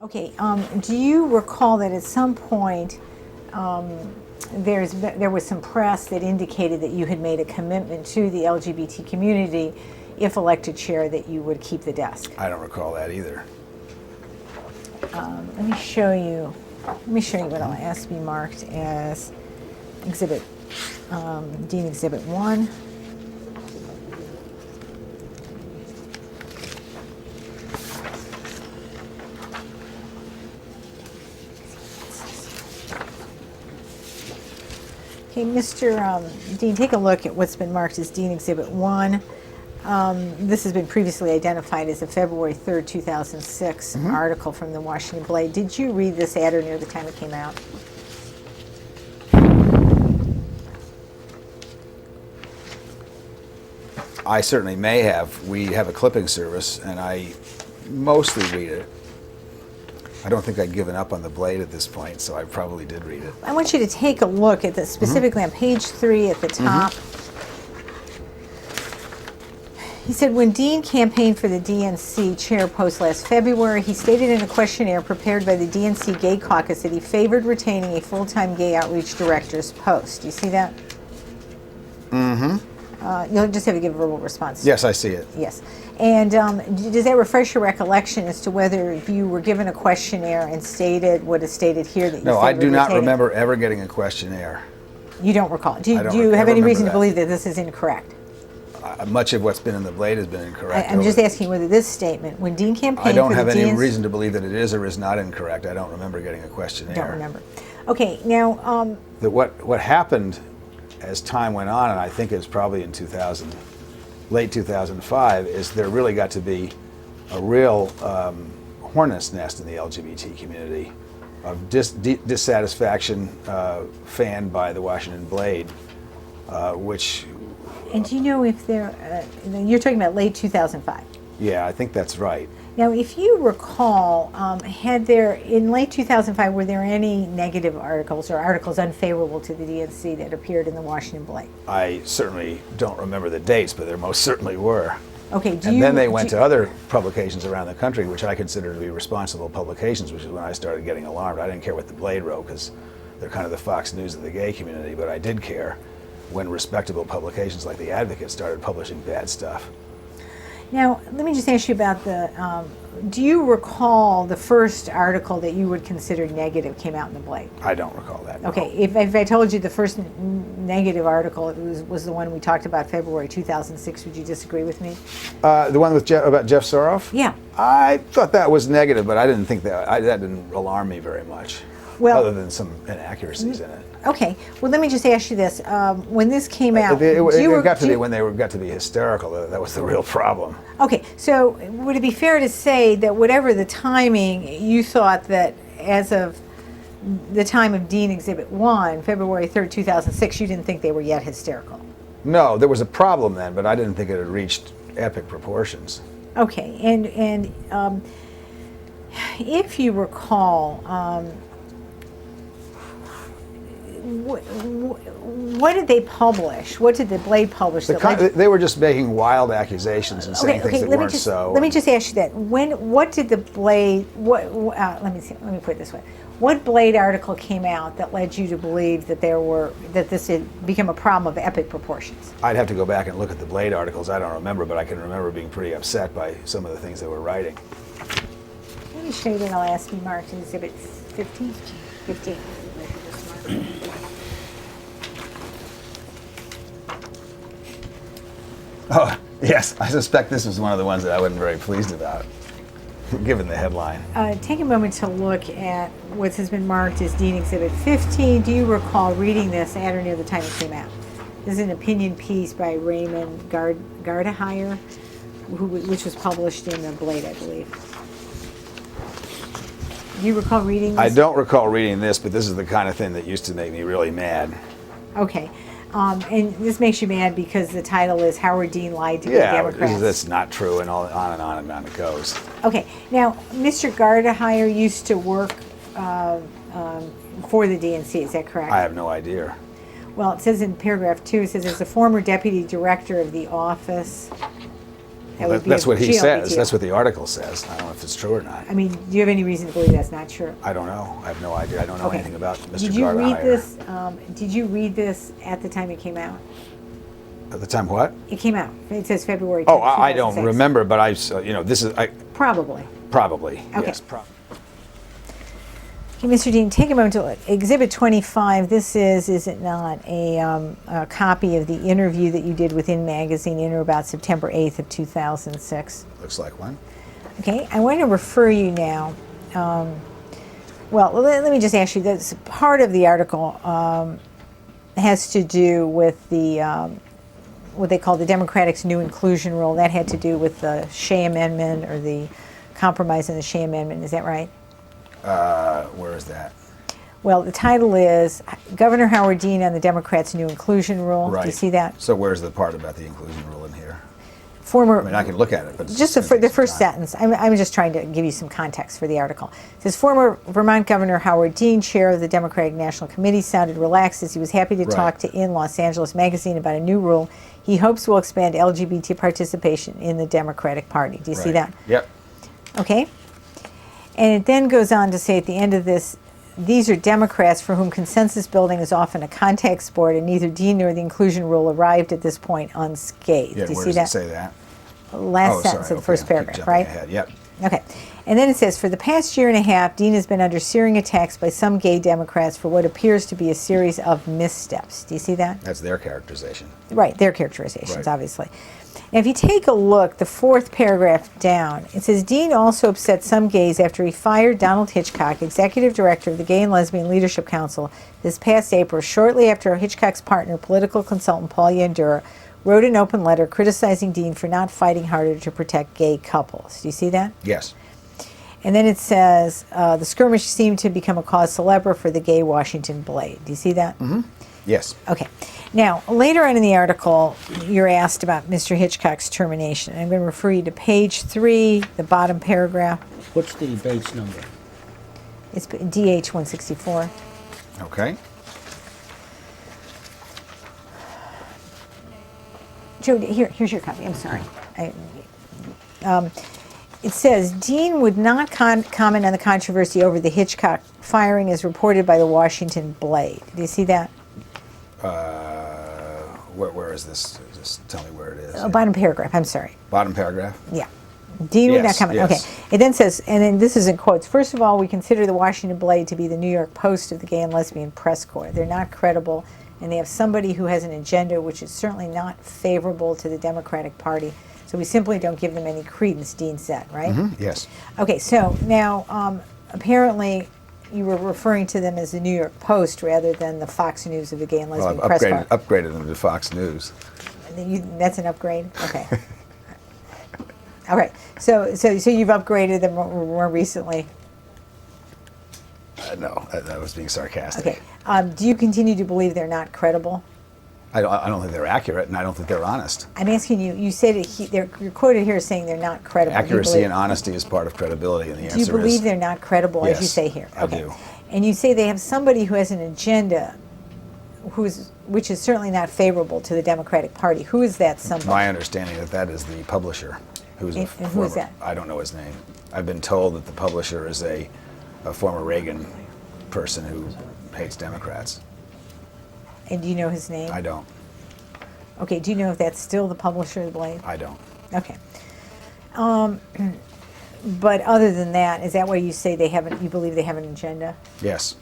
Okay, do you recall that at some point there was some press that indicated that you had made a commitment to the LGBT community, if elected chair, that you would keep the desk? I don't recall that either. Let me show you. Let me show you what I'll ask to be marked as Exhibit Dean Exhibit 1. Okay, Mr. Dean, take a look at what's been marked as Dean Exhibit 1. This has been previously identified as a February 3rd, 2006 article from the Washington Blade. Did you read this at or near the time it came out? I certainly may have. We have a clipping service, and I mostly read it. I don't think I'd given up on the Blade at this point, so I probably did read it. I want you to take a look at this, specifically on page 3 at the top. He said, when Dean campaigned for the DNC chair post last February, he stated in a questionnaire prepared by the DNC Gay Caucus that he favored retaining a full-time gay outreach director's post. Do you see that? You'll just have to give a verbal response. Yes, I see it. Yes. And does that refresh your recollection as to whether you were given a questionnaire and stated what is stated here that you No, I do not retaining? remember ever getting a questionnaire. You don't recall. Do I don't you have ever any reason to remember believe that this is incorrect? Much of what's been in the Blade has been incorrect. I'm just asking whether this statement, when Dean campaigned I don't for have the any DNC reason to believe that it is or is not incorrect. I don't remember getting a questionnaire. Don't remember. Okay, now... What happened as time went on, and I think it was probably in late 2005, is there really got to be a real hornet's nest in the LGBT community of dissatisfaction fanned by the Washington Blade, which... And do you know if you're talking about late 2005? Yeah, I think that's right. Now, if you recall, in late 2005, were there any negative articles or articles unfavorable to the DNC that appeared in the Washington Blade? I certainly don't remember the dates, but there most certainly were. Okay. Then they went to other publications around the country, which I consider to be responsible publications, which is when I started getting alarmed. I didn't care what the Blade wrote because they're kind of the Fox News of the gay community, but I did care when respectable publications like The Advocate started publishing bad stuff. Now, let me just ask you about do you recall the first article that you would consider negative came out in the Blade? I don't recall that. No. Okay, if I told you the first negative article was the one we talked about, February 2006, would you disagree with me? The one with about Jeff Soroff? Yeah. I thought that was negative, but I didn't think that didn't alarm me very much, other than some inaccuracies in it. Okay, well, let me just ask you this. When this came out... It got to be when they got to be hysterical. That was the real problem. Okay, so would it be fair to say that whatever the timing, you thought that as of the time of Dean Exhibit 1, February 3rd, 2006, you didn't think they were yet hysterical? No, there was a problem then, but I didn't think it had reached epic proportions. Okay, and if you recall... what did they publish? What did the Blade publish? They were just making wild accusations and saying things that weren't so. Let me just ask you that. What did the Blade? Let me put it this way. What Blade article came out that led you to believe that this had become a problem of epic proportions? I'd have to go back and look at the Blade articles. I don't remember, but I can remember being pretty upset by some of the things they were writing. Let me show you that. I'll ask to be marked in Exhibit 15. 15. Oh, yes. I suspect this was one of the ones that I wasn't very pleased about, given the headline. Take a moment to look at what has been marked as Dean Exhibit 15. Do you recall reading this at or near the time it came out? This is an opinion piece by Raymond Gardehire, which was published in the Blade, I believe. Do you recall reading this? I don't recall reading this, but this is the kind of thing that used to make me really mad. Okay. And this makes you mad because the title is Howard Dean Lied to the Democrats. Yeah, that's not true, and on and on and on it goes. Okay. Now, Mr. Gardehire used to work for the DNC, is that correct? I have no idea. Well, it says in paragraph 2, it says, as a former deputy director of the office That would be That's a what he GLBT. says. That's what the article says. I don't know if it's true or not. I mean, do you have any reason to believe that's not true? I don't know. I have no idea. I don't know Okay. anything about Mr. Did you read Gardehire. this? Did you read this at the time it came out? At the time, what? It came out. It says February. Oh, 10th, I don't 2006. remember, but this is Probably. probably Okay. yes. Okay, Mr. Dean, take a moment to look. Exhibit 25, this is it not, a copy of the interview that you did with In Magazine in or about September 8th of 2006. Looks like one. Okay, I want to refer you now. Let me just ask you, this part of the article has to do with the what they call the Democrats' new inclusion rule. That had to do with the Shea Amendment or the compromise in the Shea Amendment. Is that right? Where is that? Well, the title is Governor Howard Dean on the Democrats' new inclusion rule. Right. Do you see that? So where's the part about the inclusion rule in here? Former. I mean, I can look at it, but it's Just gonna take the some first time. sentence. I'm just trying to give you some context for the article. It says, former Vermont Governor Howard Dean, chair of the Democratic National Committee, sounded relaxed as he was happy to Right. talk to In Los Angeles Magazine about a new rule he hopes will expand LGBT participation in the Democratic Party. Do you see Right. that? Yep. Okay. And it then goes on to say at the end of this, these are Democrats for whom consensus building is often a contact sport, and neither Dean nor the inclusion rule arrived at this point unscathed. Yeah, Do you where see does that? it say that? Last sentence of the first Keep paragraph, jumping right? ahead. Yep. Okay. And then it says, for the past year and a half, Dean has been under searing attacks by some gay Democrats for what appears to be a series of missteps. Do you see that? That's their characterization. Right, their characterizations, Right. obviously. Now, if you take a look, the fourth paragraph down, it says, Dean also upset some gays after he fired Donald Hitchcock, executive director of the Gay and Lesbian Leadership Council, this past April, shortly after Hitchcock's partner, political consultant Paul Yandura, wrote an open letter criticizing Dean for not fighting harder to protect gay couples. Do you see that? Yes. And then it says, the skirmish seemed to become a cause célèbre for the gay Washington Blade. Do you see that? Mm-hmm. Yes. Okay. Now, later on in the article, you're asked about Mr. Hitchcock's termination. I'm going to refer you to page 3, the bottom paragraph. What's the base number? It's DH 164. Okay. Joe, here's your copy. I'm sorry. It says, Dean would not comment on the controversy over the Hitchcock firing as reported by the Washington Blade. Do you see that? Where is this? Just tell me where it is. Bottom paragraph. I'm sorry. Bottom paragraph. Yeah. Dean would not Yes, comment. yes. Okay. It then says, and then this is in quotes, first of all, we consider the Washington Blade to be the New York Post of the gay and lesbian press corps. They're not credible, and they have somebody who has an agenda which is certainly not favorable to the Democratic Party. So we simply don't give them any credence, Dean said, right? Yes. Okay, so now apparently you were referring to them as the New York Post rather than the Fox News of the gay and Well, lesbian I've press corps. upgraded them to Fox News. That's an upgrade? Okay. All right. So you've upgraded them more recently. No, that was being sarcastic. Okay. Do you continue to believe they're not credible? I don't think they're accurate, and I don't think they're honest. I'm asking you. You said you're quoted here saying they're not credible. Do you Accuracy believe- and honesty is part of credibility, and the answer Do you believe is they're not credible, as you yes, say here? I Okay. do. And you say they have somebody who has an agenda, which is certainly not favorable to the Democratic Party. Who is that somebody? my understanding that is the publisher, who's And who is that? I don't know his name. I've been told that the publisher is a former Reagan person who hates Democrats. And do you know his name? I don't. Okay. Do you know if that's still the publisher of the Blade? I don't. Okay. But other than that, is that why you say you believe they have an agenda? Yes.